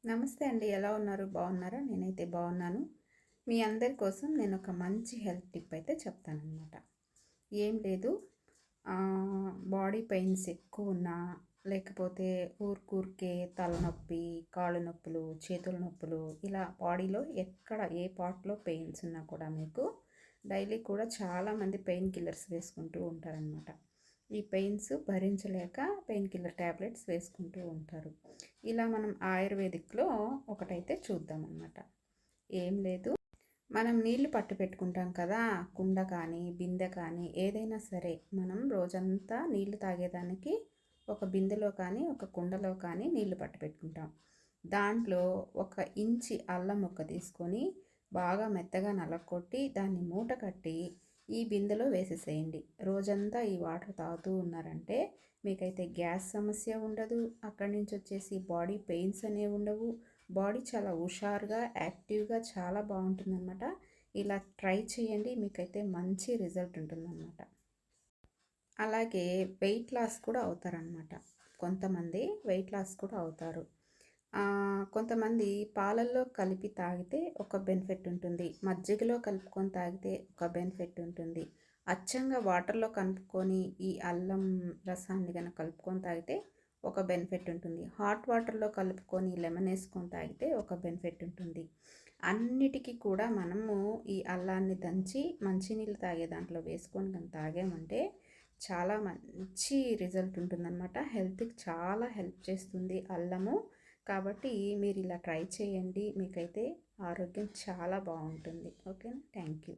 నమస్తే అండి. ఎలా ఉన్నారు? బాగున్నారా? నేనైతే బాగున్నాను. మీ అందరి కోసం నేను ఒక మంచి హెల్త్ టిప్ అయితే చెప్తానన్నమాట. ఏం లేదు, బాడీ పెయిన్స్ ఎక్కువ ఉన్నా, లేకపోతే ఊరికే తలనొప్పి, కాళ్ళు నొప్పులు, చేతుల నొప్పులు, ఇలా బాడీలో ఎక్కడ ఏ పార్ట్‌లో పెయిన్స్ ఉన్నా కూడా మీకు డైలీ కూడా చాలామంది పెయిన్ కిల్లర్స్ వేసుకుంటూ ఉంటారనమాట. ఈ పెయిన్స్ భరించలేక పెయిన్ కిల్లర్ ట్యాబ్లెట్స్ వేసుకుంటూ ఉంటారు. ఇలా మనం ఆయుర్వేదిక్‌లో ఒకటైతే చూద్దామన్నమాట. ఏం లేదు, మనం నీళ్లు పట్టు పెట్టుకుంటాం కదా! కుండ కానీ, బిందె కానీ ఏదైనా సరే మనం రోజంతా నీళ్లు తాగేదానికి ఒక బిందెలో కానీ, ఒక కుండలో కానీ నీళ్లు పట్టు పెట్టుకుంటాం. దాంట్లో 1 ఇంచి అల్లం ముక్క తీసుకొని బాగా మెత్తగా నలగొట్టి దాన్ని మూట కట్టి ఈ బిందెలో వేసేసేయండి. రోజంతా ఈ వాటర్ తాగుతూ ఉన్నారంటే మీకైతే గ్యాస్ సమస్య ఉండదు. అక్కడి నుంచి వచ్చేసి బాడీ పెయిన్స్ అనేవి ఉండవు. బాడీ చాలా హుషారుగా, యాక్టివ్గా చాలా బాగుంటుందన్నమాట. ఇలా ట్రై చేయండి, మీకైతే మంచి రిజల్ట్ ఉంటుందన్నమాట. అలాగే వెయిట్ లాస్ కూడా అవుతారనమాట. కొంతమంది వెయిట్ లాస్ కూడా అవుతారు. కొంతమంది పాలల్లో కలిపి తాగితే ఒక బెనిఫిట్ ఉంటుంది, మజ్జిగలో కలుపుకొని తాగితే ఒక బెనిఫిట్ ఉంటుంది, అచ్చంగా వాటర్లో కలుపుకొని ఈ అల్లం రసాన్ని కనుక కలుపుకొని తాగితే ఒక బెనిఫిట్ ఉంటుంది, హాట్ వాటర్లో కలుపుకొని లెమన్ వేసుకొని తాగితే ఒక బెనిఫిట్ ఉంటుంది. అన్నిటికీ కూడా మనము ఈ అల్లాన్ని దంచి మంచినీళ్ళు తాగే దాంట్లో వేసుకొని కానీ తాగామంటే చాలా మంచి రిజల్ట్ ఉంటుందన్నమాట. హెల్త్కి చాలా హెల్ప్ చేస్తుంది అల్లము. కాబట్టి మీరు ఇలా ట్రై చేయండి, మీకైతే ఆరోగ్యం చాలా బాగుంటుంది. ఓకేనా? Thank you.